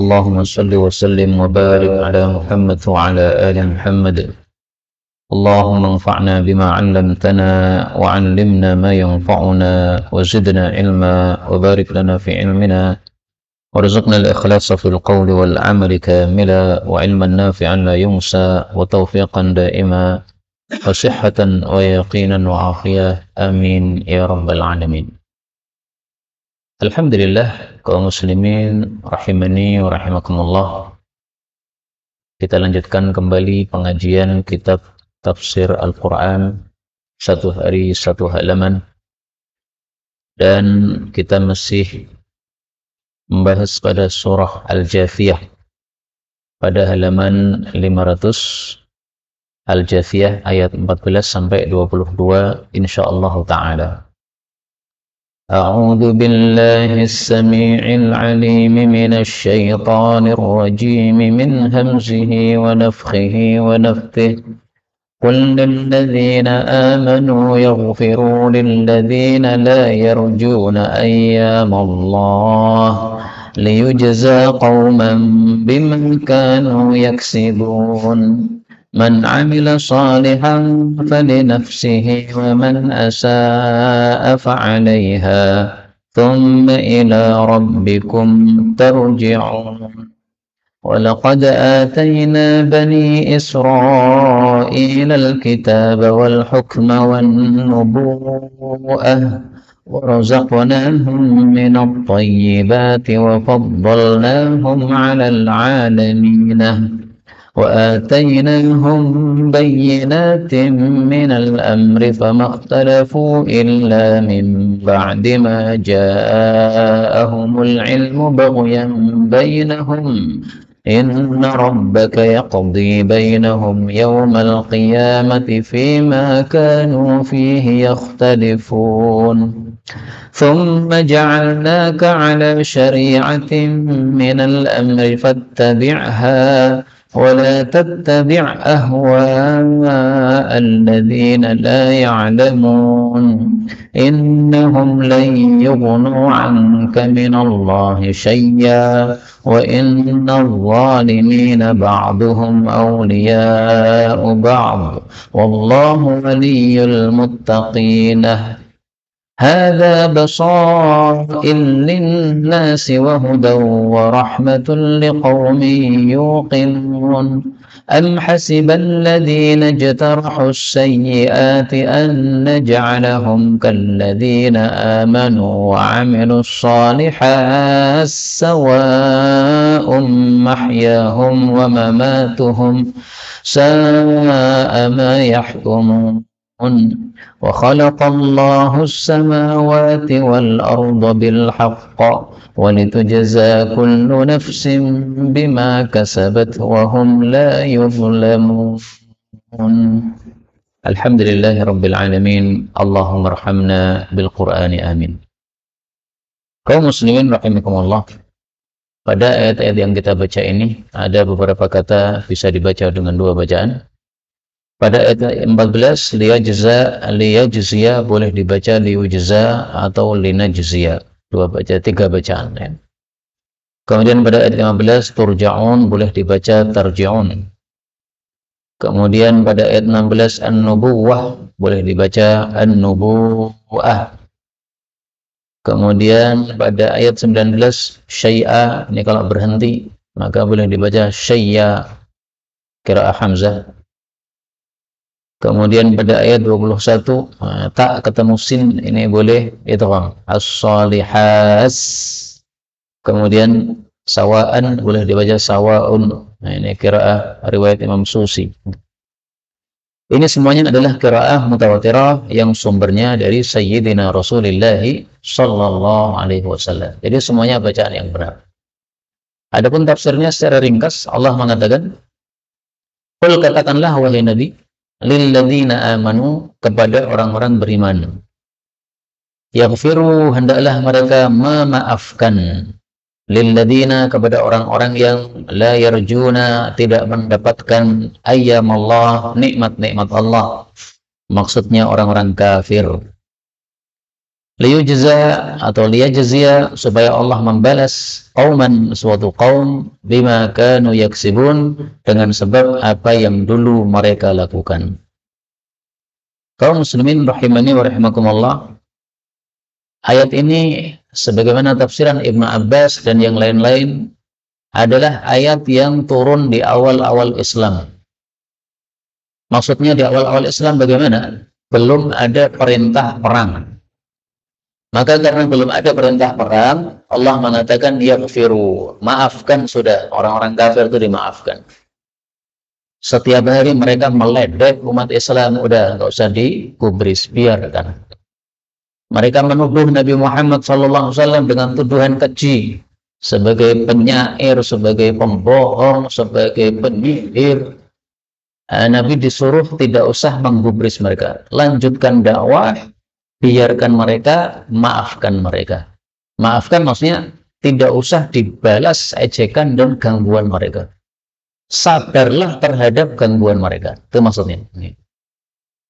اللهم صل وسلم وبارك على محمد وعلى آل محمد. اللهم انفعنا بما علمتنا وعلمنا ما ينفعنا وزدنا علما وبارك لنا في علمنا وارزقنا الإخلاص في القول والعمل كاملا وعلما نافعا لا ينسى وتوفيقا دائما وصحة ويقينا وعافية آمين يا رب العالمين. Alhamdulillah kaum muslimin rahimani wa rahimakumullah. Kita lanjutkan kembali pengajian kitab tafsir Al-Quran, satu hari satu halaman, dan kita masih membahas pada surah Al-Jathiyah pada halaman 500, Al-Jathiyah ayat 14 sampai 22 insyaallah ta'ala. أعوذ بالله السميع العليم من الشيطان الرجيم من همزه ونفخه ونفثه. قل للذين آمنوا يغفروا للذين لا يرجون أيام الله ليجزى قوما بما كانوا يكسبون. من عمل صالحا فلنفسه ومن أساء فعليها ثم إلى ربكم ترجعون. ولقد آتينا بني إسرائيل الكتاب والحكم والنبوءة ورزقناهم من الطيبات وفضلناهم على العالمين وآتيناهم بينات من الأمر فما اختلفوا إلا من بعد ما جاءهم العلم بغيا بينهم إن ربك يقضي بينهم يوم القيامة فيما كانوا فيه يختلفون. ثم جعلناك على شريعة من الأمر فاتبعها ولا تتبع أهواء الذين لا يعلمون إنهم لن يغنوا عنك من الله شيئا وإن الظالمين بعضهم أولياء بعض والله ولي المتقين. هذا بصائر للناس وهدى ورحمة لقوم يوقنون. أم حسب الذين اجترحوا السيئات أن نجعلهم كالذين آمنوا وعملوا الصالحات سواء محياهم ومماتهم ساء ما يحكمون. وخلق الله السماوات والأرض بالحق ولتجزى كل نفس بما كسبت وهم لا يظلمون. الحمد لله رب العالمين. اللهم ارحمنا بالقرآن آمين. Kaum muslimin rahimakumullah, pada ayat-ayat yang kita baca ini ada beberapa kata bisa dibaca dengan dua bacaan. Pada ayat 14 liyajziya boleh dibaca liyujza atau linajziya, tiga bacaan ya. Kemudian pada ayat 15 turja'un boleh dibaca tarji'un. Kemudian pada ayat 16 an-nubuwah boleh dibaca an-nubuwah. Kemudian pada ayat 19 syai'a, ini kalau berhenti maka boleh dibaca syai'a, qiraah Hamzah. Kemudian pada ayat 21 tak ketemu sin, ini boleh idgham as-salihas. Kemudian sawaan boleh dibaca sawaun. Nah, ini qiraah riwayat Imam Susi. Ini semuanya adalah qiraah mutawatirah yang sumbernya dari Sayyidina Rasulullah sallallahu alaihi wasallam. Jadi semuanya bacaan yang benar. Adapun tafsirnya secara ringkas, Allah mengatakan, "Qul katakanlah wahai Nabi, lilladzina amanu kepada orang-orang beriman, yaghfiru hendaklah mereka memaafkan, lilladzina kepada orang-orang yang la yarjuna tidak mendapatkan ayyamallah nikmat-nikmat Allah, maksudnya orang-orang kafir. liyujza atau liyajziya, supaya Allah membalas qauman, suatu kaum, bima kanu yaksibun, dengan sebab apa yang dulu mereka lakukan. Kaum muslimin rahimani wa rahimakumullah, ayat ini sebagaimana tafsiran Ibnu Abbas dan yang lain-lain adalah ayat yang turun di awal-awal Islam. Maksudnya di awal-awal Islam bagaimana? Belum ada perintah perang. Maka karena belum ada perintah perang, Allah mengatakan yaghfiru, maafkan sudah, orang-orang kafir itu dimaafkan. Setiap hari mereka meledek umat Islam, udah nggak usah digubris, biarkan. Mereka menuduh Nabi Muhammad SAW dengan tuduhan keji, sebagai penyair, sebagai pembohong, sebagai penyihir. Nabi disuruh tidak usah menggubris mereka, lanjutkan dakwah, biarkan mereka, maafkan mereka. Maafkan maksudnya tidak usah dibalas ejekan dan gangguan mereka. Sabarlah terhadap gangguan mereka. Itu maksudnya.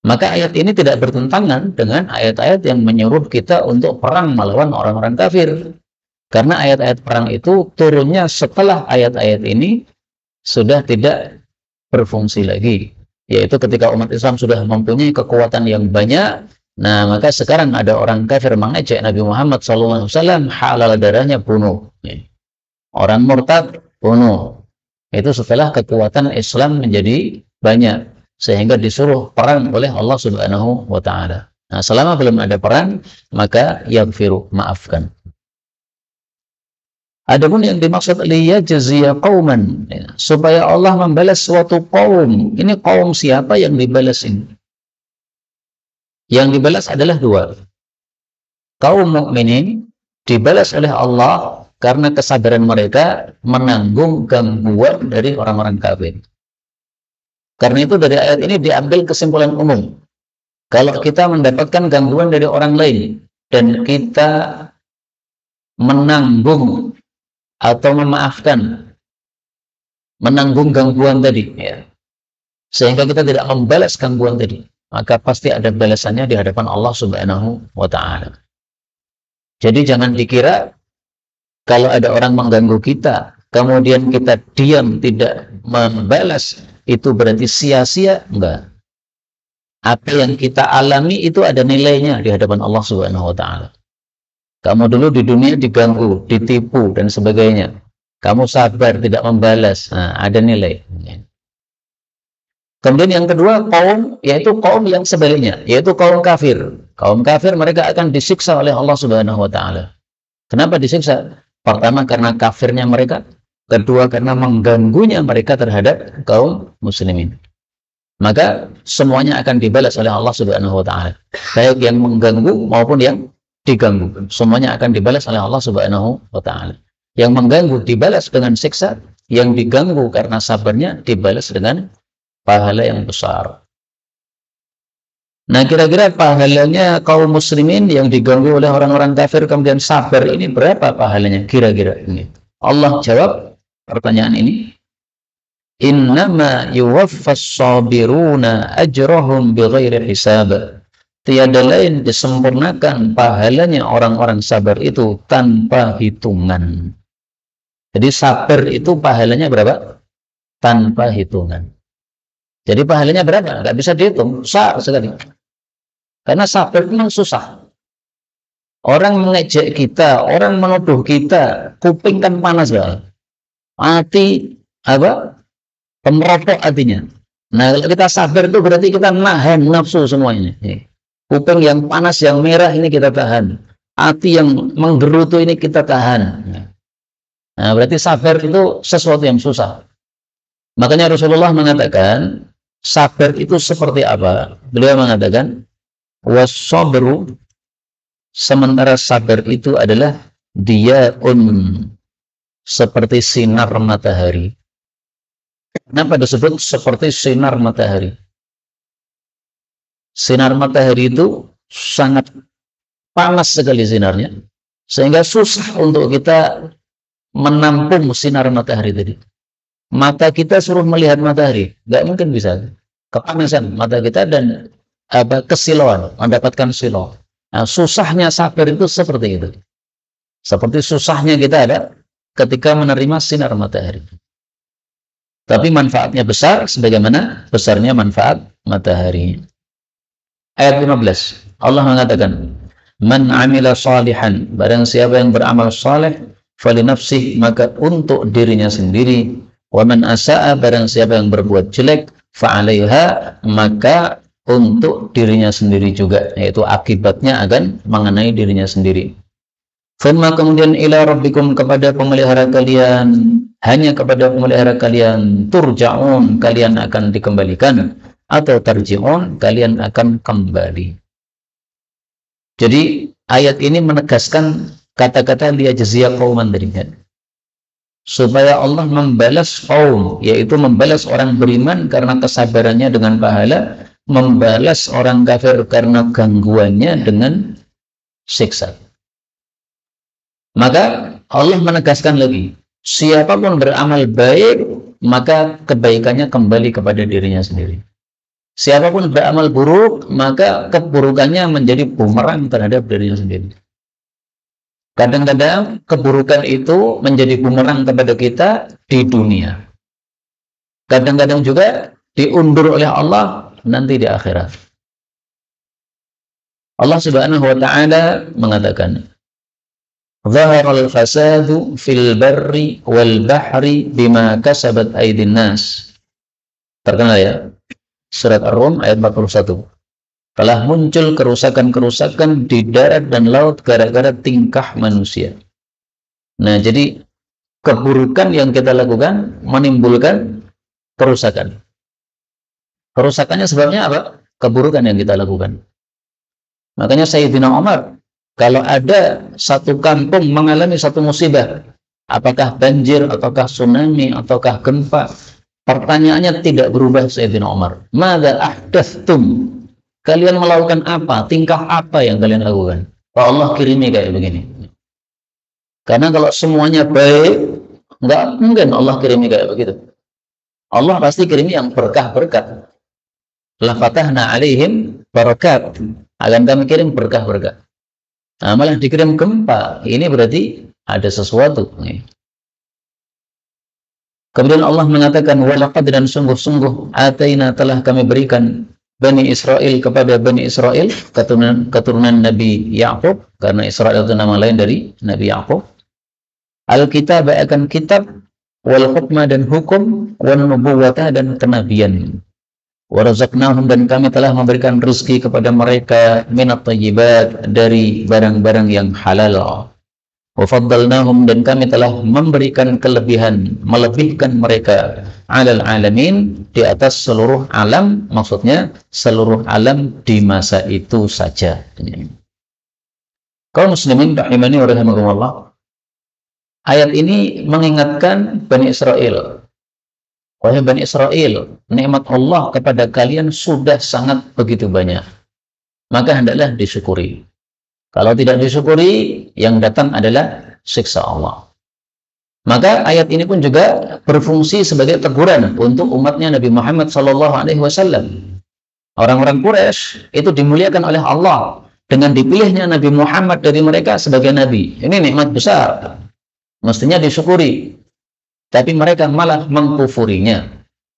Maka ayat ini tidak bertentangan dengan ayat-ayat yang menyuruh kita untuk perang melawan orang-orang kafir. Karena ayat-ayat perang itu turunnya setelah ayat-ayat ini sudah tidak berfungsi lagi. Yaitu ketika umat Islam sudah mempunyai kekuatan yang banyak, nah maka sekarang ada orang kafir mengejek Nabi Muhammad SAW, halal darahnya bunuh. Orang murtad bunuh. Itu setelah kekuatan Islam menjadi banyak, sehingga disuruh perang oleh Allah Subhanahu wa Ta'ala. Nah, selama belum ada perang, maka yaghfiru, maafkan. Adapun yang dimaksud liyajziya qauman, supaya Allah membalas suatu kaum. Ini kaum siapa yang dibalas ini? Yang dibalas adalah dua. Kaum mukminin dibalas oleh Allah karena kesabaran mereka menanggung gangguan dari orang-orang kafir. Karena itu dari ayat ini diambil kesimpulan umum. Kalau kita mendapatkan gangguan dari orang lain dan kita menanggung atau memaafkan, menanggung gangguan tadi, ya, sehingga kita tidak membalas gangguan tadi, maka pasti ada balasannya di hadapan Allah Subhanahu wa Ta'ala. Jadi jangan dikira kalau ada orang mengganggu kita, kemudian kita diam tidak membalas, itu berarti sia-sia. Enggak. Apa yang kita alami itu ada nilainya di hadapan Allah Subhanahu wa Ta'ala. Kamu dulu di dunia diganggu, ditipu dan sebagainya, kamu sabar tidak membalas, nah, ada nilai. Kemudian yang kedua, kaum, yaitu kaum yang sebaliknya, yaitu kaum kafir. Kaum kafir mereka akan disiksa oleh Allah Subhanahu wa Ta'ala. Kenapa disiksa? Pertama karena kafirnya mereka, kedua karena mengganggunya mereka terhadap kaum muslimin. Maka semuanya akan dibalas oleh Allah Subhanahu wa Ta'ala. Baik yang mengganggu maupun yang diganggu, semuanya akan dibalas oleh Allah Subhanahu wa Ta'ala. Yang mengganggu dibalas dengan siksa, yang diganggu karena sabarnya dibalas dengan pahala yang besar. Nah, kira-kira pahalanya kaum muslimin yang diganggu oleh orang-orang kafir kemudian sabar ini berapa pahalanya kira-kira ini? Allah jawab pertanyaan ini, innama yuwaffas sabiruna ajrahum bighairi hisab. Tiada lain disempurnakan pahalanya orang-orang sabar itu tanpa hitungan. Jadi sabar itu pahalanya berapa? Tanpa hitungan. Jadi pahalanya berapa? Nggak bisa dihitung, besar sekali. Karena sabar memang susah. Orang mengejek kita, orang menuduh kita, kuping kan panas banget. Hati apa? Pemerokok hatinya. Nah, kalau kita sabar itu berarti kita nahan nafsu semuanya. Kuping yang panas, yang merah ini kita tahan. Hati yang menggerutu ini kita tahan. Nah, berarti sabar itu sesuatu yang susah. Makanya Rasulullah mengatakan, sabar itu seperti apa? Beliau mengatakan, was-sabru, sementara sabar itu adalah diyaun, seperti sinar matahari. Kenapa disebut seperti sinar matahari? Sinar matahari itu sangat panas sekali sinarnya, sehingga susah untuk kita menampung sinar matahari tadi. Mata kita suruh melihat matahari, nggak mungkin bisa. Kepanasan mata kita dan kesilauan, mendapatkan silau. Nah, susahnya sabar itu seperti itu. Seperti susahnya kita ada ketika menerima sinar matahari. Tapi manfaatnya besar sebagaimana besarnya manfaat matahari. Ayat 15. Allah mengatakan, "Man 'amila shalihan", barang siapa yang beramal saleh, falinafsih, maka untuk dirinya sendiri. Wa man asa'a, barang siapa yang berbuat jelek, fa'alaiha, maka untuk dirinya sendiri juga, yaitu akibatnya akan mengenai dirinya sendiri. Thumma, kemudian, ila rabbikum, kepada pemelihara kalian, hanya kepada pemelihara kalian, turja'un, kalian akan dikembalikan, atau tarji'un, kalian akan kembali. Jadi ayat ini menegaskan kata-kata liyajziya qauman tadi, supaya Allah membalas kaum, yaitu membalas orang beriman karena kesabarannya dengan pahala, membalas orang kafir karena gangguannya dengan siksa. Maka Allah menegaskan lagi, siapapun beramal baik, maka kebaikannya kembali kepada dirinya sendiri. Siapapun beramal buruk, maka keburukannya menjadi bumerang terhadap dirinya sendiri. Kadang-kadang keburukan itu menjadi bumerang kepada kita di dunia. Kadang-kadang juga diundur oleh Allah nanti di akhirat. Allah Subhanahu wa taala mengatakan, "Dhaharal fasadu fil barri wal bahri bima kasabat aydin nas." Terkenal ya? Surat Ar-Rum ayat 41. Telah muncul kerusakan-kerusakan di darat dan laut gara-gara tingkah manusia. Nah, jadi keburukan yang kita lakukan menimbulkan kerusakan. Kerusakannya sebabnya apa? Keburukan yang kita lakukan. Makanya Sayyidina Umar, kalau ada satu kampung mengalami satu musibah, apakah banjir, ataukah tsunami, ataukah gempa, pertanyaannya tidak berubah Sayyidina Umar. Madza ahdatstum? Kalian melakukan apa? Tingkah apa yang kalian lakukan? Kalau Allah kirimi kayak begini. Karena kalau semuanya baik, nggak mungkin Allah kirimi kayak begitu. Allah pasti kirimi yang berkah-berkah. La fatahna alaihim barakat. Akan kami kirim berkah-berkah. Nah, malah dikirim gempa. Ini berarti ada sesuatu. Kemudian Allah mengatakan, walaqad, dan sungguh-sungguh, ataina, telah kami berikan Bani Israel, kepada Bani Israel, keturunan Nabi Ya'qub, karena Israel itu nama lain dari Nabi Ya'qub, Al-Kitab, akan kitab, wal hukma, dan hukum, wan nubuwata, dan kenabian. Warazaqnahum, dan kami telah memberikan rezeki kepada mereka, minat thayyibat, dari barang-barang yang halal. Wafaddalnahum, dan kami telah memberikan kelebihan, melebihkan mereka, alal alamin, di atas seluruh alam, maksudnya seluruh alam di masa itu saja. Kaum muslimin rahimani wa rahimakumullah, ayat ini mengingatkan Bani Israel, wahai Bani Israel, nikmat Allah kepada kalian sudah sangat begitu banyak, maka hendaklah disyukuri. Kalau tidak disyukuri, yang datang adalah siksa Allah. Maka ayat ini pun juga berfungsi sebagai teguran untuk umatnya Nabi Muhammad SAW. Orang-orang Quraisy itu dimuliakan oleh Allah dengan dipilihnya Nabi Muhammad dari mereka sebagai Nabi. Ini nikmat besar, mestinya disyukuri. Tapi mereka malah mengkufurinya,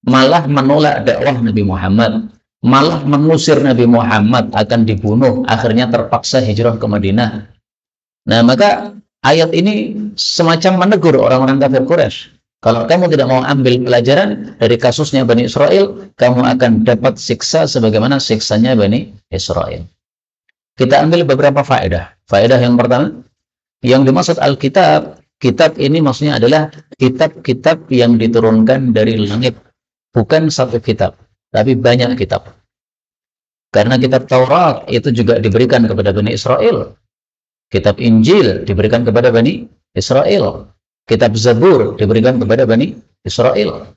malah menolak dakwah Nabi Muhammad, malah mengusir Nabi Muhammad, akan dibunuh, akhirnya terpaksa hijrah ke Madinah. Nah, maka ayat ini semacam menegur orang-orang kafir Quraisy. Kalau kamu tidak mau ambil pelajaran dari kasusnya Bani Israel, kamu akan dapat siksa sebagaimana siksanya Bani Israel. Kita ambil beberapa faedah. Faedah yang pertama, yang dimaksud Alkitab, kitab ini maksudnya adalah kitab-kitab yang diturunkan dari langit. Bukan satu kitab, tapi banyak kitab. Karena kitab Taurat itu juga diberikan kepada Bani Israel. Kitab Injil diberikan kepada Bani Israel. Kitab Zabur diberikan kepada Bani Israel.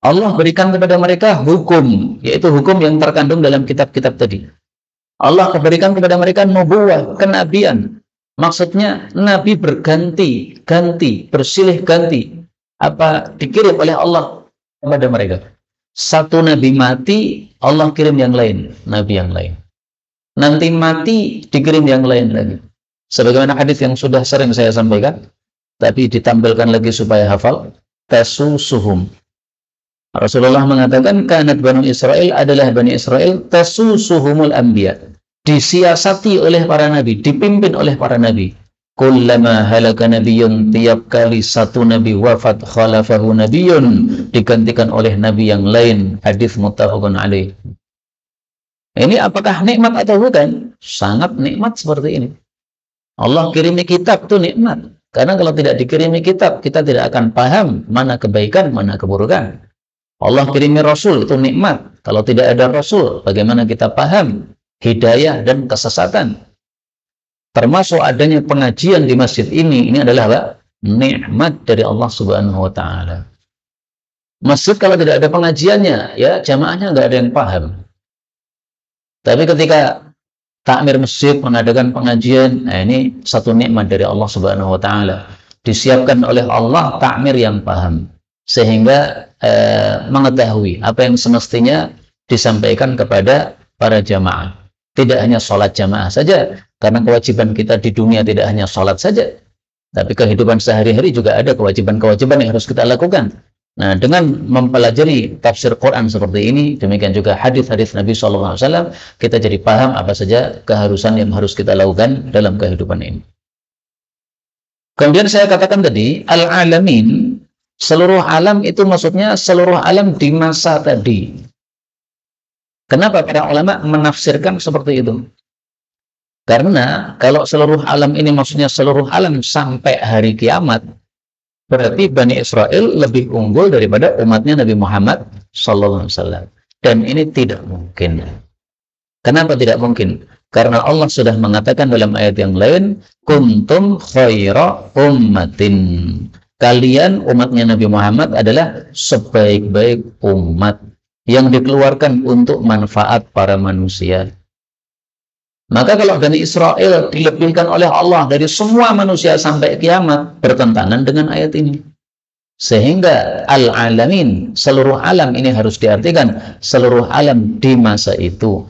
Allah berikan kepada mereka hukum, yaitu hukum yang terkandung dalam kitab-kitab tadi. Allah berikan kepada mereka nubuwah, kenabian. Maksudnya nabi berganti-ganti, bersilih ganti. Apa dikirim oleh Allah kepada mereka. Satu nabi mati, Allah kirim yang lain, nabi yang lain. nanti mati dikirim yang lain lagi. Sebagaimana hadis yang sudah sering saya sampaikan, tapi ditampilkan lagi supaya hafal, tasusuhum. Rasulullah mengatakan, kanat Bani Israel adalah Bani Israel tasusuhumul anbiya, disiasati oleh para nabi, dipimpin oleh para nabi. Kullama halaka nabiyyun, tiap kali satu nabi wafat, khalafahu nabiyyun, digantikan oleh nabi yang lain. Hadis muttafaqun alaih. Ini apakah nikmat atau bukan? Sangat nikmat seperti ini. Allah kirimi kitab itu nikmat. Karena kalau tidak dikirimi kitab, kita tidak akan paham mana kebaikan, mana keburukan. Allah kirimi Rasul itu nikmat. Kalau tidak ada Rasul, bagaimana kita paham hidayah dan kesesatan? Termasuk adanya pengajian di masjid ini adalah apa? Nikmat dari Allah Subhanahu wa taala. Masjid kalau tidak ada pengajiannya, ya jamaahnya nggak ada yang paham. Tapi ketika takmir masjid mengadakan pengajian, nah ini satu nikmat dari Allah Subhanahu wa taala. Disiapkan oleh Allah takmir yang paham, sehingga mengetahui apa yang semestinya disampaikan kepada para jamaah. Tidak hanya sholat jamaah saja, karena kewajiban kita di dunia tidak hanya sholat saja, tapi kehidupan sehari-hari juga ada kewajiban-kewajiban yang harus kita lakukan. Nah, dengan mempelajari tafsir Quran seperti ini, demikian juga hadis-hadis Nabi SAW, kita jadi paham apa saja keharusan yang harus kita lakukan dalam kehidupan ini. Kemudian saya katakan tadi, al-alamin, seluruh alam itu maksudnya seluruh alam di masa tadi. Kenapa para ulama menafsirkan seperti itu? Karena kalau seluruh alam ini maksudnya seluruh alam sampai hari kiamat, berarti Bani Israel lebih unggul daripada umatnya Nabi Muhammad SAW. Dan ini tidak mungkin. Kenapa tidak mungkin? Karena Allah sudah mengatakan dalam ayat yang lain, kuntum khaira ummatin. Kalian umatnya Nabi Muhammad adalah sebaik-baik umat yang dikeluarkan untuk manfaat para manusia. Maka kalau Bani Israel dilebihkan oleh Allah dari semua manusia sampai kiamat, bertentangan dengan ayat ini. Sehingga al-alamin, seluruh alam ini harus diartikan seluruh alam di masa itu.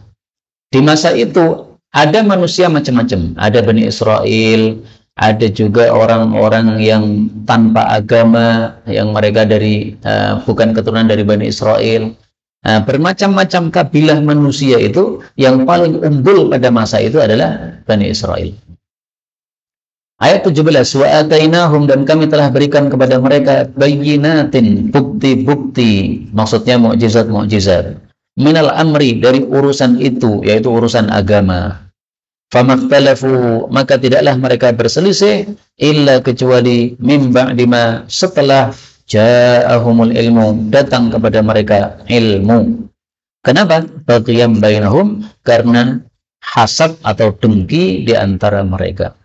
Di masa itu ada manusia macam-macam. Ada Bani Israel, ada juga orang-orang yang tanpa agama, yang mereka dari bukan keturunan dari Bani Israel. Bermacam-macam kabilah manusia itu, yang paling unggul pada masa itu adalah Bani Israel. Ayat 17, wa atainahum, dan kami telah berikan kepada mereka bayyinatin, bukti-bukti, maksudnya mukjizat-mukjizat, minal amri, dari urusan itu, yaitu urusan agama. Famakhtalafu, maka tidaklah mereka berselisih, illa kecuali mim ba'dima, setelah ja'ahumul ilmu, datang kepada mereka ilmu. Kenapa? Baghyan bainahum, karena hasad atau dengki di antara mereka.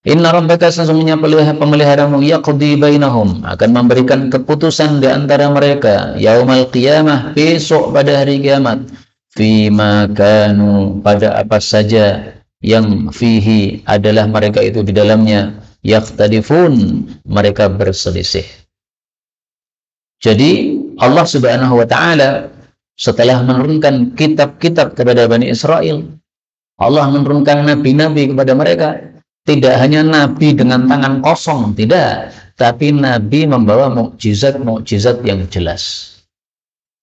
Inna rabbaka, sesungguhnya pemeliharamu, yaqdi bainahum, akan memberikan keputusan di antara mereka, yaumal qiyamah, besok pada hari kiamat, fima kanu, pada apa saja yang fihi, adalah mereka itu di dalamnya, yakhtadifun, mereka berselisih. Jadi Allah Subhanahu wa taala setelah menurunkan kitab-kitab kepada Bani Israel, Allah menurunkan nabi-nabi kepada mereka. Tidak hanya nabi dengan tangan kosong, tidak, tapi nabi membawa mukjizat-mukjizat yang jelas.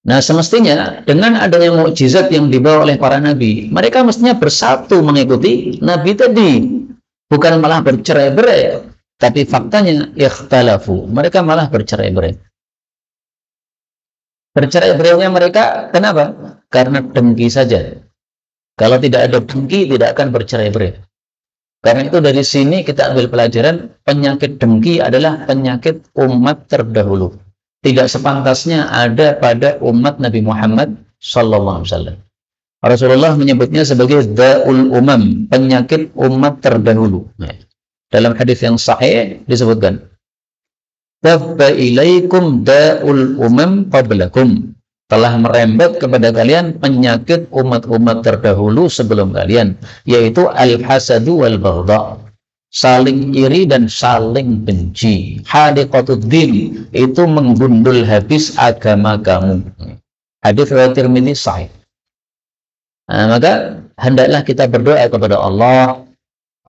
Nah, semestinya dengan adanya mukjizat yang dibawa oleh para nabi, mereka mestinya bersatu mengikuti nabi tadi, bukan malah bercerai-berai. Tapi faktanya ikhtalafu, mereka malah bercerai-berai. Bercerai-berainya mereka kenapa? Karena dengki saja. Kalau tidak ada dengki, tidak akan bercerai-berai. Karena itu dari sini kita ambil pelajaran, penyakit dengki adalah penyakit umat terdahulu. Tidak sepantasnya ada pada umat Nabi Muhammad SAW. Rasulullah menyebutnya sebagai da'ul umam, penyakit umat terdahulu. Dalam hadis yang sahih disebutkan, tabba ilaikum da'ul umam qablakum, telah merembet kepada kalian penyakit umat-umat terdahulu sebelum kalian, yaitu al-hasadu wal baghdha, saling iri dan saling benci. Hadiqatuddin, itu menggundul habis agama kamu. Hadis riwayat Tirmidzi sahih. Maka hendaklah kita berdoa kepada Allah,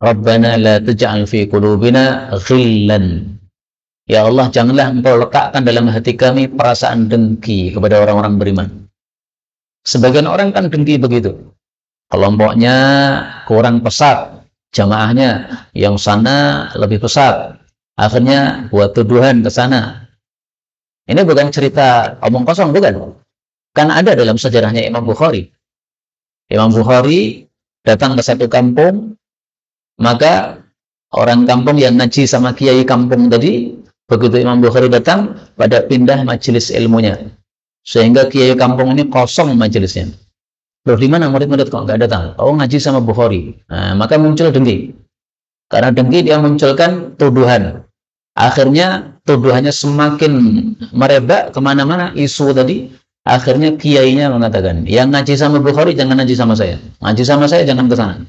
Rabbana la taj'al fi qulubina ghillan. Ya Allah, janganlah Engkau letakkan dalam hati kami perasaan dengki kepada orang-orang beriman. Sebagian orang kan dengki begitu. Kelompoknya kurang pesat, jamaahnya yang sana lebih pesat. Akhirnya buat tuduhan ke sana. Ini bukan cerita omong kosong, bukan. Kan ada dalam sejarahnya Imam Bukhari. Imam Bukhari datang ke satu kampung, maka orang kampung yang ngaji sama kiai kampung tadi, begitu Imam Bukhari datang, pada pindah majelis ilmunya. Sehingga kiai kampung ini kosong majelisnya. Loh, di mana murid-murid kok nggak datang? Oh, ngaji sama Bukhari. Nah, maka muncul dengki. Karena dengki dia munculkan tuduhan. Akhirnya tuduhannya semakin merebak kemana-mana isu tadi. Akhirnya kiainya mengatakan, yang ngaji sama Bukhari jangan ngaji sama saya. Ngaji sama saya jangan ke sana.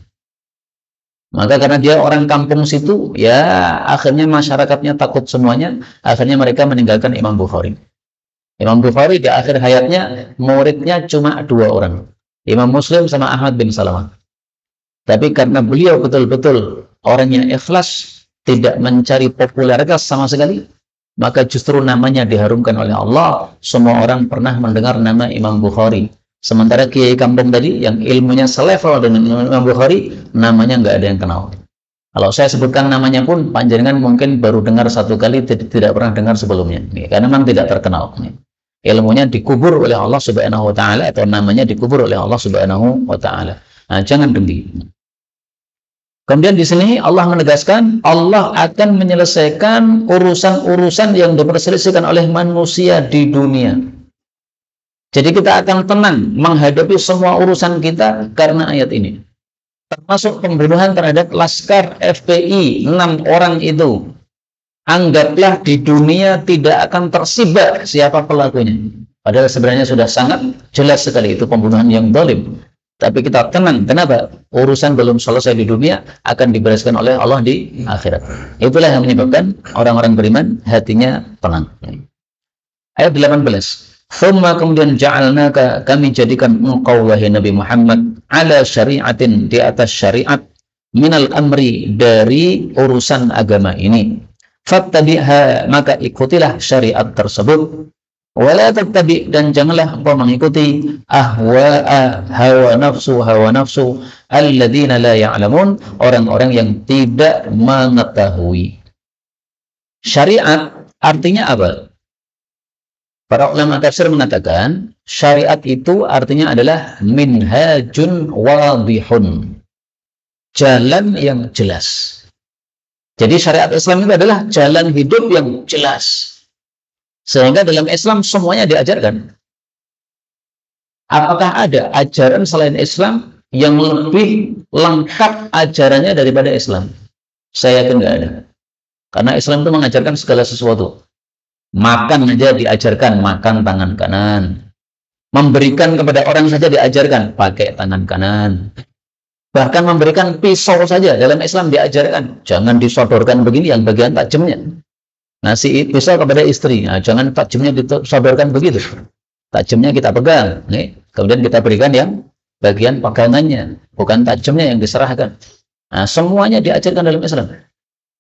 Maka karena dia orang kampung situ, ya akhirnya masyarakatnya takut semuanya. Akhirnya mereka meninggalkan Imam Bukhari. Imam Bukhari di akhir hayatnya muridnya cuma 2 orang. Imam Muslim sama Ahmad bin Salamah. Tapi karena beliau betul-betul orang yang ikhlas, tidak mencari popularitas sama sekali, maka justru namanya diharumkan oleh Allah. Semua orang pernah mendengar nama Imam Bukhari. Sementara kiai kampung tadi yang ilmunya selevel dengan Imam Bukhari, namanya nggak ada yang kenal. Kalau saya sebutkan namanya pun, panjenengan mungkin baru dengar 1 kali, tidak pernah dengar sebelumnya. Karena memang tidak terkenal. Ilmunya dikubur oleh Allah Subhanahu wa Ta'ala, atau namanya dikubur oleh Allah Subhanahu wa Ta'ala. Nah, jangan dengki. Kemudian di sini Allah menegaskan, Allah akan menyelesaikan urusan-urusan yang diperselisihkan oleh manusia di dunia. Jadi kita akan tenang menghadapi semua urusan kita karena ayat ini. Termasuk pembunuhan terhadap laskar FPI 6 orang itu. Anggaplah di dunia tidak akan tersibak siapa pelakunya. Padahal sebenarnya sudah sangat jelas sekali itu pembunuhan yang zalim. Tapi kita tenang. Kenapa? Urusan belum selesai di dunia, akan dibereskan oleh Allah di akhirat. Itulah yang menyebabkan orang-orang beriman hatinya tenang. Ayat 18. Thumma kemudian ja'alnaka, kami jadikan engkau wahai Nabi Muhammad ala syari'atin, di atas syariat, minal amri, dari urusan agama ini. Fattabi'ha, maka ikutilah syariat tersebut. Wala tattabi', dan janganlah engkau mengikuti ahwa'a, hawa nafsu alladzina la ya'lamun, orang-orang yang tidak mengetahui. Syariat artinya apa? Para ulama tafsir mengatakan syariat itu artinya adalah minhajun wadihun, jalan yang jelas. Jadi syariat Islam itu adalah jalan hidup yang jelas. Sehingga dalam Islam semuanya diajarkan. Apakah ada ajaran selain Islam yang lebih lengkap ajarannya daripada Islam? Saya yakin nggak ada. Karena Islam itu mengajarkan segala sesuatu. Makan saja diajarkan, makan tangan kanan. Memberikan kepada orang saja diajarkan, pakai tangan kanan. Bahkan memberikan pisau saja dalam Islam diajarkan. Jangan disodorkan begini, yang bagian tajamnya. Nasi pisau kepada istri, nah, jangan tajamnya disodorkan begitu. Tajamnya kita pegang. Nih. Kemudian kita berikan yang bagian pegangannya. Bukan tajamnya yang diserahkan. Nah, semuanya diajarkan dalam Islam.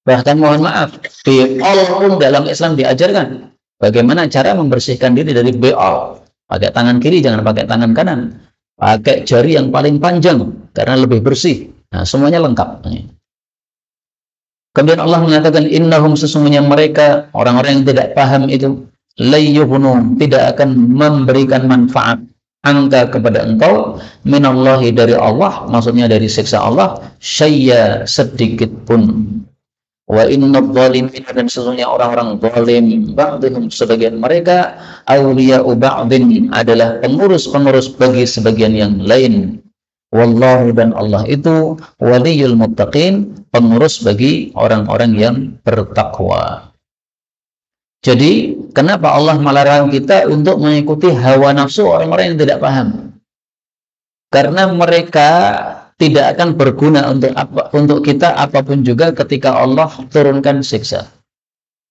Bahkan mohon maaf, beol dalam Islam diajarkan. Bagaimana cara membersihkan diri dari beol. Pakai tangan kiri, jangan pakai tangan kanan. Pakai jari yang paling panjang karena lebih bersih. Nah, semuanya lengkap. Kemudian Allah mengatakan, innahum, sesungguhnya mereka, orang-orang yang tidak paham itu, layyuhunum, tidak akan memberikan manfaat angka kepada engkau, minallahi, dari Allah, maksudnya dari siksa Allah, syai'a, sedikit pun. Wa inna dhalimin, dan sesungguhnya orang-orang zalim, ba'dhum, sebagian mereka, awliya'u ba'dhin, adalah pengurus-pengurus bagi sebagian yang lain. Wallahu, dan Allah itu waliyul muttaqin, pengurus bagi orang-orang yang bertakwa. Jadi kenapa Allah melarang kita untuk mengikuti hawa nafsu orang-orang yang tidak paham? Karena mereka tidak akan berguna untuk kita apapun juga ketika Allah turunkan siksa.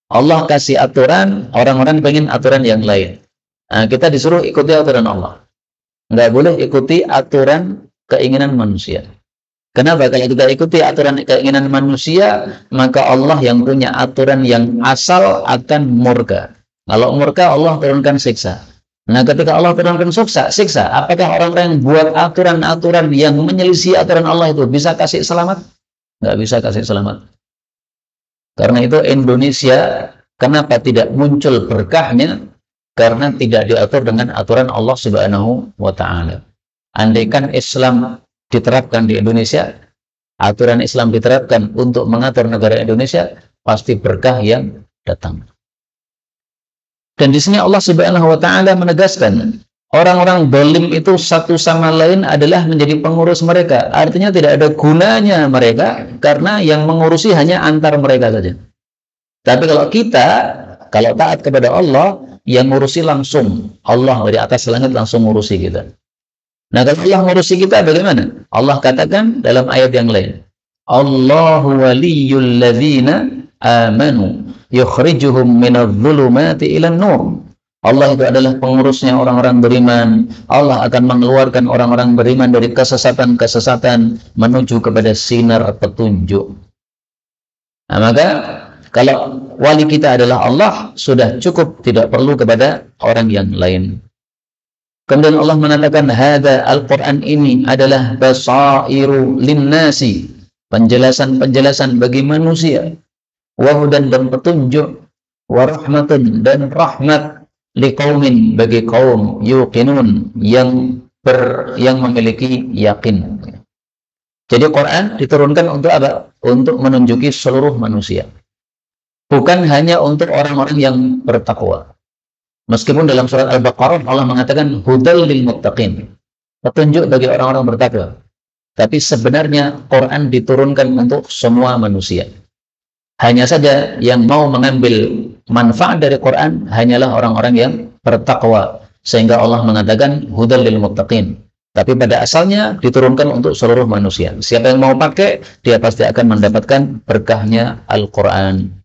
Allah kasih aturan, orang-orang pengen aturan yang lain. Nah, kita disuruh ikuti aturan Allah. Nggak boleh ikuti aturan keinginan manusia. Kenapa? Kalau kita ikuti aturan keinginan manusia, maka Allah yang punya aturan yang asal akan murka. Kalau murka, Allah turunkan siksa. Nah, ketika Allah turunkan siksa, apakah orang-orang yang buat aturan-aturan yang menyelisih aturan Allah itu bisa kasih selamat? Nggak bisa kasih selamat. Karena itu Indonesia, kenapa tidak muncul berkahnya? Karena tidak diatur dengan aturan Allah Subhanahu wa Ta'ala. Andaikan Islam diterapkan di Indonesia, aturan Islam diterapkan untuk mengatur negara Indonesia, pasti berkah yang datang. Dan di sini Allah Subhanahu wa Ta'ala menegaskan, orang-orang zalim itu satu sama lain adalah menjadi pengurus mereka. Artinya tidak ada gunanya mereka, karena yang mengurusi hanya antar mereka saja. Tapi kalau kita, kalau taat kepada Allah, yang ngurusi langsung Allah dari atas langit langsung ngurusi kita. Nah, kalau Allah ngurusi kita bagaimana? Allah katakan dalam ayat yang lain, Allahu waliyyul ladzina amanu yukhrijuhum minadh-dhulumati ilan nur. Allah itu adalah pengurusnya orang-orang beriman. Allah akan mengeluarkan orang-orang beriman dari kesesatan-kesesatan menuju kepada sinar petunjuk. Nah, maka kalau wali kita adalah Allah, sudah cukup, tidak perlu kepada orang yang lain. Kemudian Allah mengatakan, hadza Al-Quran ini adalah basairu linnasi, penjelasan-penjelasan bagi manusia, wahudan dan petunjuk, warahmatun dan rahmat, liqaumin bagi kaum yuqinun yang memiliki yakin. Jadi Quran diturunkan untuk apa? Untuk menunjuki seluruh manusia. Bukan hanya untuk orang-orang yang bertakwa. Meskipun dalam surat Al-Baqarah Allah mengatakan hudal lil muttaqin, petunjuk bagi orang-orang bertakwa. Tapi sebenarnya Quran diturunkan untuk semua manusia. Hanya saja yang mau mengambil manfaat dari Quran hanyalah orang-orang yang bertakwa. Sehingga Allah mengatakan hudal lil muttaqin. Tapi pada asalnya diturunkan untuk seluruh manusia. Siapa yang mau pakai, dia pasti akan mendapatkan berkahnya Al-Quran.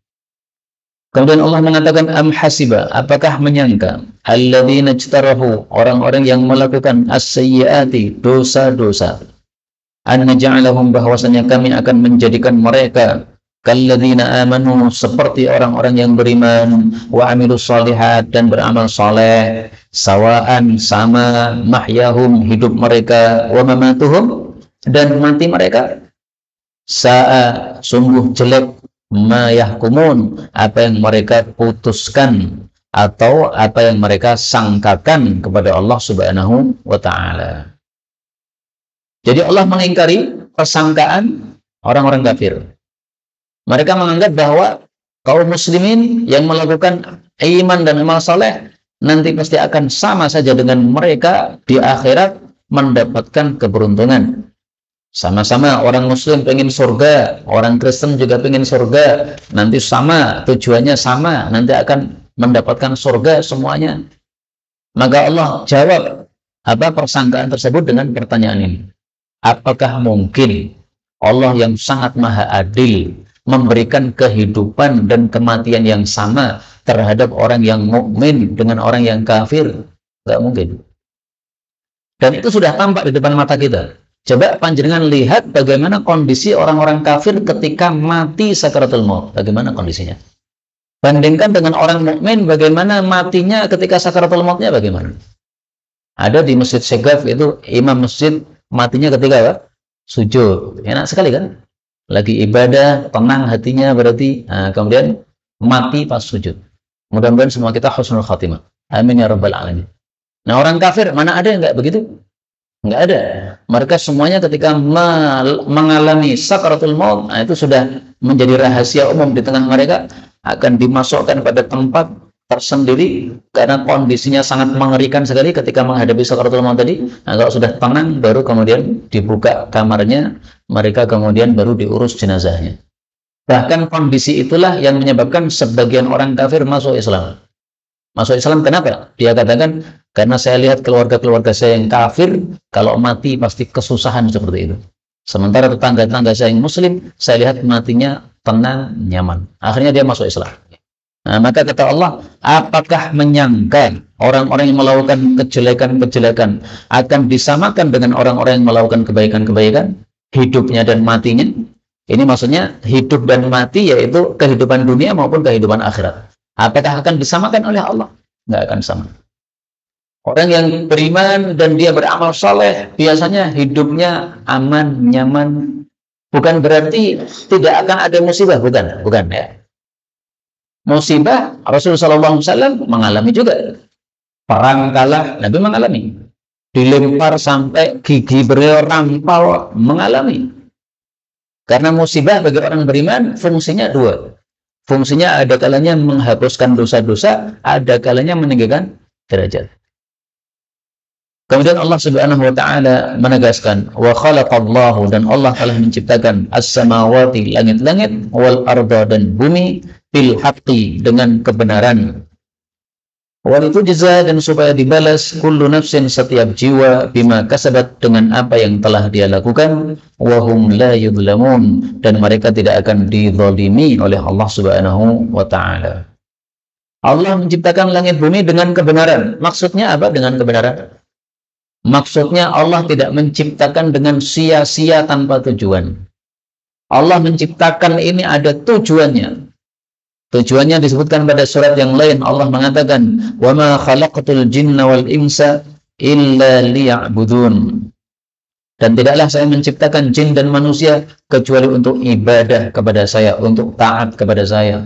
Kemudian Allah mengatakan am hasiba, apakah menyangka alladzina ijtarahu, orang-orang yang melakukan as-sayyiati, dosa-dosa, an naj'alahum, bahwasanya kami akan menjadikan mereka kalladzina amanu, seperti orang-orang yang beriman, wa amilus shalihat, dan beramal saleh, sawaan, sama, mahyahum, hidup mereka, wa mamatuhum, dan mati mereka, sa'a, sungguh jelek, ma yahkumun, apa yang mereka putuskan atau apa yang mereka sangkakan kepada Allah Subhanahu wa Ta'ala. Jadi Allah mengingkari persangkaan orang-orang kafir. Mereka menganggap bahwa kaum muslimin yang melakukan iman dan amal saleh nanti pasti akan sama saja dengan mereka di akhirat mendapatkan keberuntungan. Sama-sama orang muslim pengen surga, orang Kristen juga pengen surga, nanti sama, tujuannya sama, nanti akan mendapatkan surga semuanya. Maka Allah jawab apa persangkaan tersebut dengan pertanyaan ini. Apakah mungkin Allah yang sangat maha adil memberikan kehidupan dan kematian yang sama terhadap orang yang mukmin dengan orang yang kafir? Tidak mungkin. Dan itu sudah tampak di depan mata kita. Coba panjenengan lihat bagaimana kondisi orang-orang kafir ketika mati sakaratul maut. Bagaimana kondisinya? Bandingkan dengan orang mukmin, bagaimana matinya ketika sakaratul mautnya bagaimana? Ada di Masjid Segaf itu imam masjid matinya ketika apa? Sujud. Enak sekali kan? Lagi ibadah, tenang hatinya berarti. Nah, kemudian mati pas sujud. Mudah-mudahan semua kita husnul khatimah. Amin ya rabbal alamin. Nah, orang kafir mana ada yang enggak begitu? Enggak ada. Mereka semuanya ketika mengalami sakaratul maut, nah itu sudah menjadi rahasia umum di tengah mereka, akan dimasukkan pada tempat tersendiri karena kondisinya sangat mengerikan sekali ketika menghadapi sakaratul maut tadi. Nah, kalau sudah tenang baru kemudian dibuka kamarnya, mereka kemudian baru diurus jenazahnya. Bahkan kondisi itulah yang menyebabkan sebagian orang kafir masuk Islam. Masuk Islam kenapa? Dia katakan, karena saya lihat keluarga-keluarga saya yang kafir, kalau mati pasti kesusahan seperti itu. Sementara tetangga-tetangga saya yang muslim, saya lihat matinya tenang, nyaman. Akhirnya dia masuk Islam. Nah, maka kata Allah, apakah menyangka orang-orang yang melakukan kejelekan-kejelekan akan disamakan dengan orang-orang yang melakukan kebaikan-kebaikan, hidupnya dan matinya? Ini maksudnya hidup dan mati, yaitu kehidupan dunia maupun kehidupan akhirat. Apakah akan disamakan oleh Allah? Nggak akan sama. Orang yang beriman dan dia beramal soleh, biasanya hidupnya aman, nyaman. Bukan berarti tidak akan ada musibah, bukan ya. Musibah Rasulullah SAW mengalami juga. Perang kalah, Nabi mengalami. Dilempar sampai gigi beliau rampal, mengalami. Karena musibah bagi orang beriman fungsinya dua. Fungsinya ada kalanya menghapuskan dosa-dosa, ada kalanya meninggikan derajat. Kemudian Allah Subhanahu wa taala menegaskan, wa khalaqallahu, dan Allah telah menciptakan as-samawati, langit-langit, wal arda, dan bumi, bil haqqi, dengan kebenaran. Wal tujza, dan supaya dibalas kullu nafsin, setiap jiwa, bima kasabat, dengan apa yang telah dia lakukan, wa hum la yudlamun, dan mereka tidak akan dizalimi oleh Allah Subhanahu wa taala. Allah menciptakan langit bumi dengan kebenaran. Maksudnya apa dengan kebenaran? Maksudnya Allah tidak menciptakan dengan sia-sia tanpa tujuan. Allah menciptakan ini ada tujuannya. Tujuannya disebutkan pada surat yang lain. Allah mengatakan, "Wa ma khalaqtul jinna wal insa illa liya'budun." Dan tidaklah saya menciptakan jin dan manusia kecuali untuk ibadah kepada saya, untuk taat kepada saya.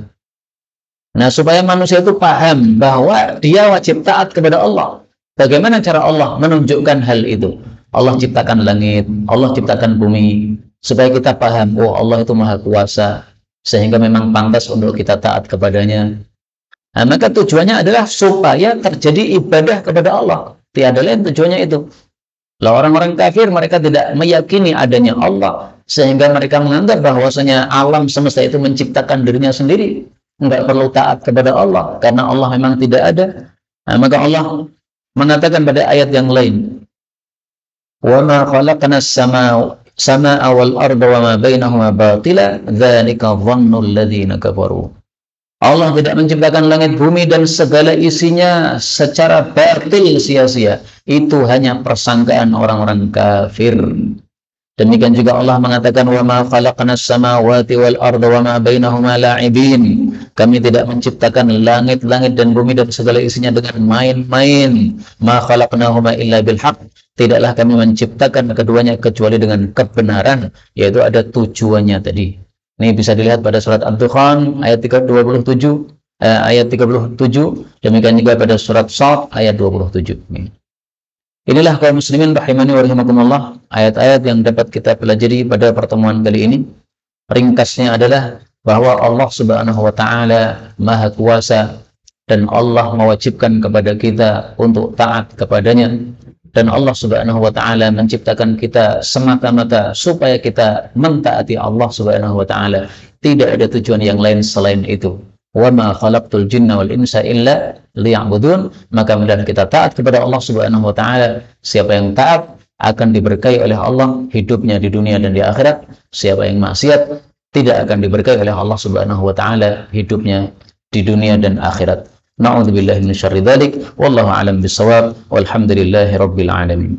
Nah, supaya manusia itu paham bahwa dia wajib taat kepada Allah. Bagaimana cara Allah menunjukkan hal itu? Allah ciptakan langit, Allah ciptakan bumi, supaya kita paham, oh Allah itu maha kuasa, sehingga memang pantas untuk kita taat kepadanya. Nah, maka tujuannya adalah supaya terjadi ibadah kepada Allah. Tiada lain tujuannya itu. Lah, orang-orang kafir, mereka tidak meyakini adanya Allah, sehingga mereka menganggap bahwasanya alam semesta itu menciptakan dirinya sendiri, enggak perlu taat kepada Allah, karena Allah memang tidak ada. Nah, maka Allah mengatakan pada ayat yang lain, wa ma khalaqnas samaa wal arda wa ma bainahuma batila dzalika dhannul ladzina kafaru. Allah tidak menciptakan langit bumi dan segala isinya secara batil, sia-sia. Itu hanya persangkaan orang-orang kafir. Demikian juga Allah mengatakan, wa ma khalaqnas samawati wal arda wa ma bainahuma la'ibin. Kami tidak menciptakan langit-langit dan bumi dan segala isinya dengan main-main. Ma khalaqnahuma illa bil haqq. Tidaklah kami menciptakan keduanya kecuali dengan kebenaran, yaitu ada tujuannya tadi. Ini bisa dilihat pada surat Ad-Dukhan ayat 27, ayat 37, demikian juga pada surat Shad ayat 27. Inilah kaum muslimin rahimani wa rahimakumullah, ayat-ayat yang dapat kita pelajari pada pertemuan kali ini. Ringkasnya adalah bahwa Allah Subhanahu wa taala Maha Kuasa, dan Allah mewajibkan kepada kita untuk taat kepadanya, dan Allah Subhanahu wa taala menciptakan kita semata-mata supaya kita mentaati Allah Subhanahu wa taala. Tidak ada tujuan yang lain selain itu. Wa ma khalaqtul jinna wal insa illa liya'budun. Maka mudah kita taat kepada Allah Subhanahu wa taala. Siapa yang taat akan diberkahi oleh Allah hidupnya di dunia dan di akhirat. Siapa yang maksiat tidak akan diberkahi oleh Allah Subhanahu wa taala hidupnya di dunia dan akhirat. Na'udzubillahi min syarri dzalik, wallahu a'lam bissawab, walhamdulillahi rabbil alamin.